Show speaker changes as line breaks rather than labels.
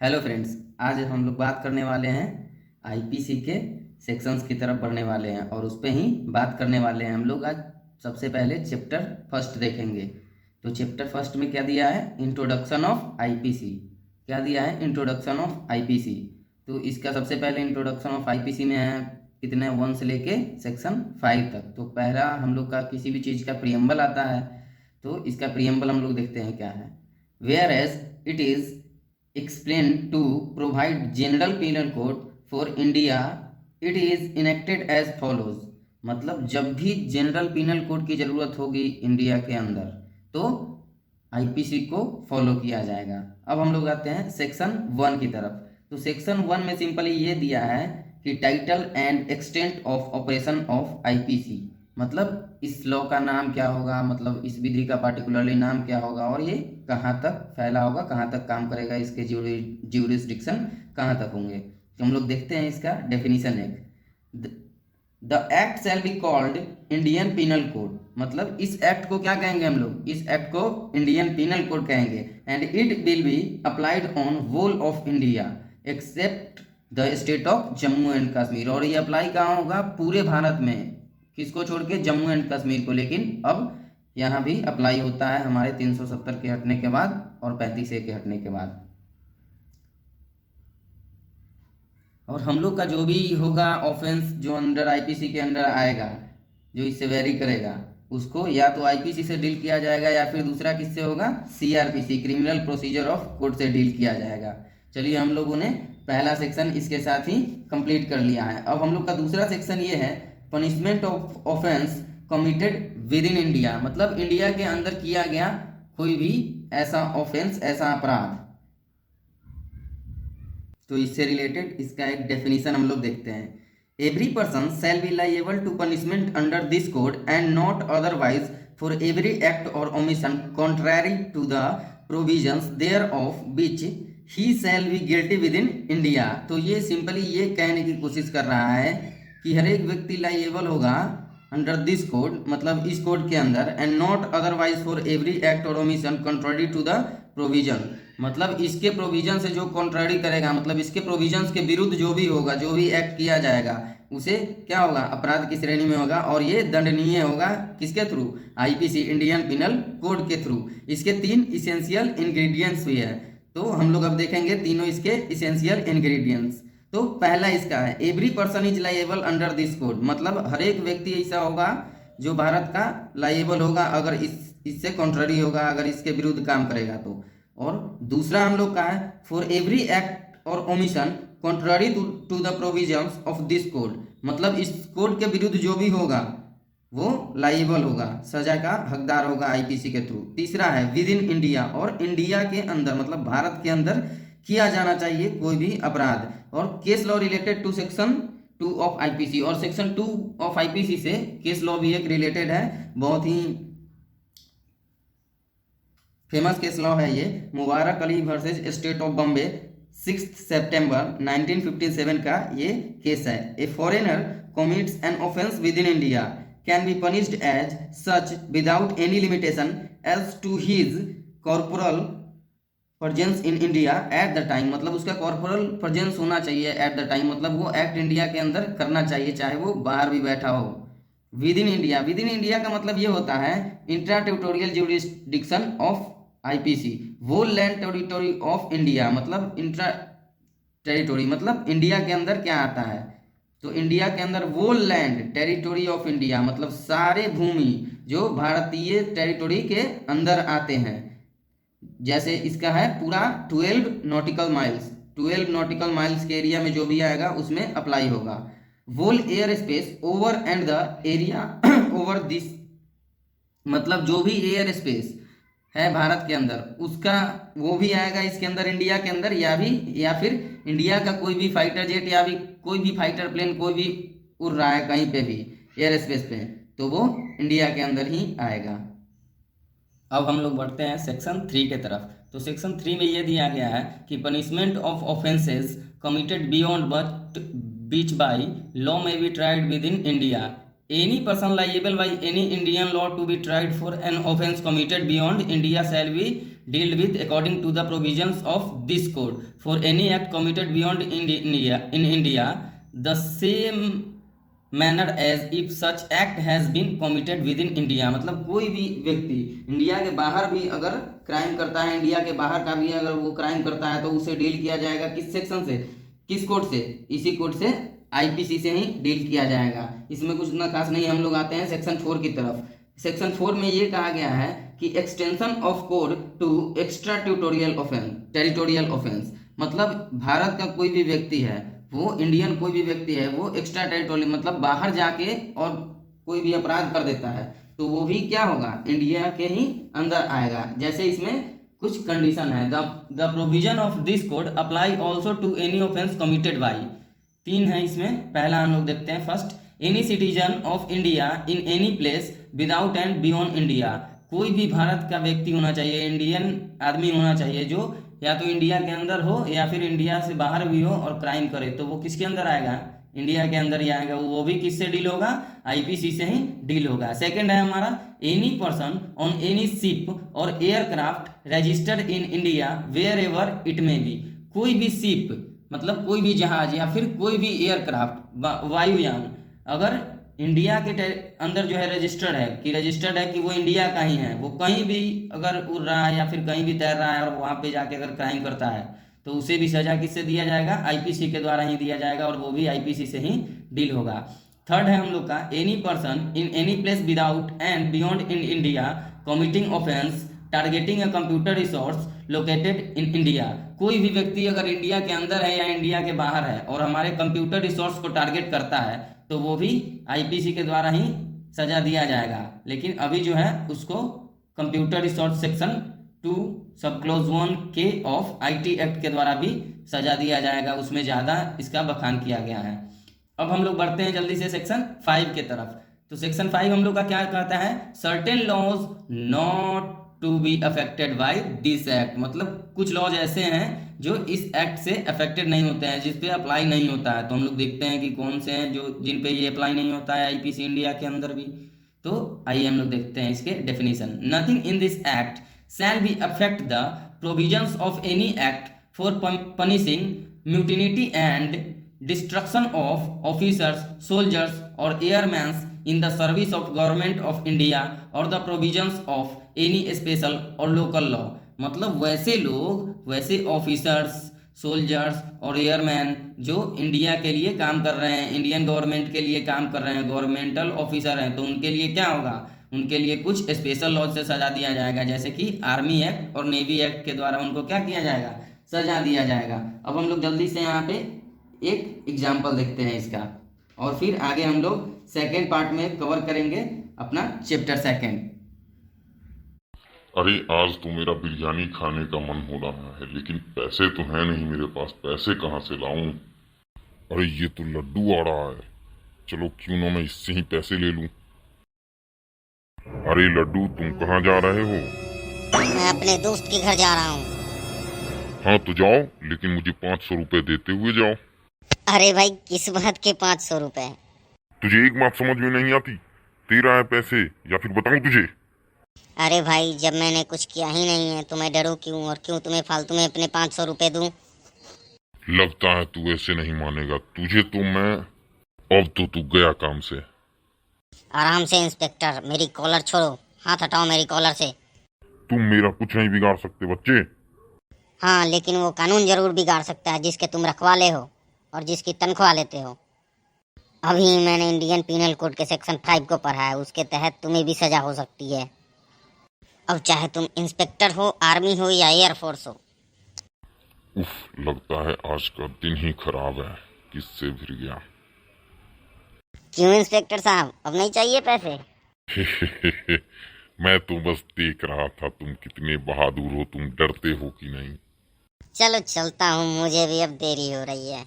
Hello friends, आज हम लोग बात करने वाले हैं आईपीसी के सेक्शंस की तरफ बढ़ने वाले हैं और उस पे ही बात करने वाले हैं हम लोग। आज सबसे पहले चैप्टर फर्स्ट देखेंगे। तो चैप्टर फर्स्ट में क्या दिया है? Introduction of IPC. क्या दिया है? Introduction of IPC. तो इसका सबसे पहले इंट्रोडक्शन ऑफ आईपीसी में है कितने 1 से लेके सेक्शन 5 तक। तो पहला हम लोग का किसी भी चीज़ का प्रियम्बल आता है, तो इसका प्रियम्बल हम लोग देखते हैं क्या है। Whereas it is explained to provide general penal code for India, it is enacted as follows। मतलब जब भी जनरल पिनल कोड की ज़रूरत होगी इंडिया के अंदर तो आईपीसी को फॉलो किया जाएगा। अब हम लोग आते हैं सेक्शन 1 की तरफ। तो सेक्शन 1 में सिंपली ये दिया है कि title and extent of operation of IPC. मतलब इस लॉ का नाम क्या होगा, मतलब इस विधि का पार्टिकुलरली नाम क्या होगा और ये कहाँ तक फैला होगा, कहाँ तक काम करेगा, इसके ज्यूरिसडिक्शन कहाँ तक होंगे। तो हम लोग देखते हैं इसका डेफिनेशन है। The act shall be called Indian penal code. मतलब इस एक्ट को क्या कहेंगे हम लोग? इस एक्ट को इंडियन पिनल कोड कहेंगे। And it will be applied on whole of India except the state of Jammu and Kashmir. और ये अप्लाई कहाँ होगा? पूरे भारत में। किसको छोड़ के? जम्मू एंड कश्मीर को। लेकिन अब यहाँ भी अप्लाई होता है हमारे 370 के हटने के बाद और 35A के हटने के बाद। और हम लोग का जो भी होगा ऑफेंस जो अंडर आईपीसी के अंडर आएगा, जो इससे वेरी करेगा, उसको या तो आईपीसी से डील किया जाएगा या फिर दूसरा किससे होगा? CrPC, criminal procedure of code से डील किया जाएगा। चलिए, हम लोगों ने पहला सेक्शन इसके साथ ही कंप्लीट कर लिया है। अब हम लोग का दूसरा सेक्शन ये है punishment of offence committed within India. मतलब इंडिया के अंदर किया गया कोई भी ऐसा ऑफेंस, ऐसा अपराध। तो इससे रिलेटेड इसका एक डेफिनेशन हम लोग देखते हैं। Every person shall be liable to punishment under this code and not otherwise for every act और omission contrary to the provisions thereof which he shall be guilty within India. तो ये simply ये कहने की कोशिश कर रहा है कि हर एक व्यक्ति लाइएबल होगा अंडर दिस कोड, मतलब इस कोड के अंदर, and not otherwise for every act और omission contrary to the provision. मतलब इसके प्रोविजन से जो कॉन्ट्ररी करेगा, मतलब इसके प्रोविजंस के विरुद्ध जो भी होगा, जो भी एक्ट किया जाएगा, उसे क्या होगा? अपराध की श्रेणी में होगा और ये दंडनीय होगा। किसके through? IPC, Indian penal code के थ्रू। इसके 3 इसेंशियल इंग्रेडिएंट्स भी है, तो हम लोग अब देखेंगे तीनों इसके इसेंशियल इंग्रेडिएंट्स। तो पहला इसका है every person is liable under this code. मतलब हर एक व्यक्ति ऐसा होगा जो भारत का लाइएबल होगा अगर इससे कॉन्ट्ररी होगा, अगर इसके विरुद्ध काम करेगा तो। और दूसरा हम लोग का है फॉर एवरी एक्ट और omission contrary to the provisions of this code. मतलब इस कोड के विरुद्ध जो भी होगा वो लाइएबल होगा, सजा का हकदार होगा आईपीसी के थ्रू। तीसरा है विद इन इंडिया, और इंडिया के अंदर मतलब भारत के अंदर किया जाना चाहिए कोई भी अपराध। और case law related to section 2 of IPC, और सेक्शन 2 ऑफ आईपीसी से केस लॉ भी एक रिलेटेड है। बहुत ही फेमस केस लॉ है ये, Mubarak Ali versus state of Bombay, 6 सितंबर 1957 का ये केस है। A foreigner commits an offense within India can be punished as such without any limitation as to his corporal presence in India at the time। मतलब उसका corporal presence होना चाहिए at the time, मतलब वो act India के अंदर करना चाहिए चाहे वो बाहर भी बैठा हो। With in India, with in India का मतलब ये होता है intra territorial jurisdiction of IPC, वो लैंड टेरिटोरी ऑफ इंडिया। मतलब इंट्रा टेरिटोरी मतलब इंडिया के अंदर क्या आता है? तो इंडिया के अंदर वो लैंड टेरिटोरी ऑफ इंडिया, मतलब सारे भूमि जो भारतीय टेरिटोरी के अंदर आते हैं। जैसे इसका है पूरा 12 नॉटिकल माइल्स, 12 नॉटिकल माइल्स के एरिया में जो भी आएगा उसमें अप्लाई होगा। Whole air space over and the area over this, मतलब जो भी एयर स्पेस है भारत के अंदर उसका वो भी आएगा इसके अंदर, इंडिया के अंदर, या फिर इंडिया का कोई भी फाइटर जेट या भी कोई भी फाइटर प्लेन कोई भी उड़ रहा है कहीं पे भी एयर स्पेस पे, तो वो इंडिया के अंदर ही आएगा। अब हम लोग बढ़ते हैं सेक्शन 3 के तरफ। तो सेक्शन 3 में ये दिया गया है कि punishment of offences committed beyond but which by law may be tried within India any person liable by any Indian law to be tried for an offence committed beyond India shall be dealt with according to the provisions of this code for any act committed beyond India the same manner as if such act has been committed within India. मतलब कोई भी व्यक्ति India के बाहर भी अगर crime करता है, इंडिया के बाहर का भी अगर वो क्राइम करता है तो उसे डील किया जाएगा किस सेक्शन से, किस कोड से, इसी कोड से आईपीसी से ही डील किया जाएगा। इसमें कुछ ना खास नहीं। हम लोग आते हैं सेक्शन 4 की तरफ। सेक्शन 4 में ये कहा गया है कि extension of code to extra territorial offence. मतलब भारत का कोई भी व्यक्ति है, वो इंडियन कोई भी व्यक्ति है, वो एक्स्ट्रा टेरिटोरियल मतलब बाहर जाके और कोई भी अपराध कर देता है तो वो भी क्या होगा, इंडिया के ही अंदर आएगा। जैसे इसमें कुछ कंडीशन है। The provision of this code apply also to any offence committed by, 3 है इसमें। पहला हम लोग देखते हैं first, any citizen of India in any place without and beyond India. कोई भी भारत का व्यक्ति होना चाहिए, इंडियन आदमी होना चाहिए जो या तो इंडिया के अंदर हो या फिर इंडिया से बाहर भी हो और क्राइम करे तो वो किसके अंदर आएगा, इंडिया के अंदर ही आएगा। वो भी किससे डील होगा, आईपीसी से ही डील होगा। सेकंड है हमारा, any person on any ship or aircraft registered in India wherever it may be. कोई भी शिप मतलब कोई भी जहाज या फिर कोई भी एयरक्राफ्ट वायुयान अगर इंडिया के अंदर जो है रजिस्टर्ड है कि वो इंडिया का ही है, वो कहीं भी अगर उड़ रहा है या फिर कहीं भी तैर रहा है और वहाँ पे जाके अगर क्राइम करता है तो उसे भी सजा किससे दिया जाएगा, आईपीसी के द्वारा ही दिया जाएगा और वो भी आईपीसी से ही डील होगा। थर्ड है हम लोग का, any person in any place without and beyond in India committing offence targeting a computer resource located in India. कोई भी व्यक्ति अगर इंडिया के अंदर है या इंडिया के बाहर है और हमारे कंप्यूटर रिसोर्स को टारगेट करता है तो वो भी आईपीसी के द्वारा ही सजा दिया जाएगा। लेकिन अभी जो है उसको कंप्यूटर रिसोर्स सेक्शन 2 सब क्लोज 1 के ऑफ आईटी एक्ट के द्वारा भी सजा दिया जाएगा, उसमें ज़्यादा इसका बखान किया गया है। अब हम लोग बढ़ते हैं जल्दी से सेक्शन 5 के तरफ। तो सेक्शन 5 हम लोग का क्या कहता है, certain laws not to be affected by this act. मतलब कुछ लॉज ऐसे हैं जो इस एक्ट से अफेक्टेड नहीं होते हैं, जिस पे अप्लाई नहीं होता है। तो हम लोग देखते हैं कि कौन से हैं जो जिन पे ये अप्लाई नहीं होता है आईपीसी इंडिया के अंदर भी। तो आइए हम लोग देखते हैं इसके definition. Nothing in this act shall be affect the provisions of any act for punishing mutiny and destruction of officers, soldiers or airmen in the service of government of India or the provisions of any special और local law। मतलब वैसे लोग, वैसे officers, soldiers और airman जो India के लिए काम कर रहे हैं, इंडियन गवर्नमेंट के लिए काम कर रहे हैं, गवर्नमेंटल ऑफिसर हैं, तो उनके लिए क्या होगा, उनके लिए कुछ स्पेशल लॉ से सजा दिया जाएगा। जैसे कि आर्मी एक्ट और नेवी एक्ट के द्वारा उनको क्या किया जाएगा, सजा दिया जाएगा। अब हम लोग जल्दी से यहाँ पे एक एग्जाम्पल देखते हैं इसका और फिर आगे हम लोग सेकेंड पार्ट में कवर करेंगे अपना चैप्टर 2।
अरे आज तो मेरा बिरयानी खाने का मन हो रहा है, लेकिन पैसे तो हैं नहीं मेरे पास, पैसे कहाँ से लाऊं। अरे ये तो लड्डू आ रहा है, चलो क्यों ना मैं इससे ही पैसे ले लूं। अरे लड्डू तुम कहाँ जा रहे हो?
मैं अपने दोस्त के घर जा रहा हूँ।
हाँ तो जाओ, लेकिन मुझे 500 रुपए देते हुए जाओ।
अरे भाई किस बात के 500 रुपए?
तुझे एक बात समझ में नहीं आती, तेरा है पैसे या फिर बताऊं तुझे?
अरे भाई जब मैंने कुछ किया ही नहीं है तो मैं डरूं क्यों, और क्यों तुम्हें फालतू में अपने 500 रुपए दूं?
लगता है तू ऐसे नहीं मानेगा, तुझे तो मैं, अब तो तू गया काम से।
आराम से इंस्पेक्टर, मेरी कॉलर छोड़ो, हाथ हटाओ मेरी कॉलर से।
तुम मेरा कुछ नहीं बिगाड़ सकते बच्चे।
हाँ लेकिन वो कानून जरूर बिगाड़ सकता है जिसके तुम रखवाले हो और जिसकी तनख्वाह लेते हो। अभी मैंने इंडियन पीनल कोड के सेक्शन 5 को पढ़ा है, उसके तहत तुम्हें भी सजा हो सकती है। अब चाहे तुम इंस्पेक्टर हो, आर्मी हो या एयरफोर्स हो।
उफ, लगता है आज का दिन ही खराब है, किससे भिड़ गया।
क्यों इंस्पेक्टर साहब, अब नहीं चाहिए पैसे?
मैं तो बस देख रहा था तुम कितने बहादुर हो, तुम डरते हो कि नहीं।
चलो चलता हूँ, मुझे भी अब देरी हो रही है।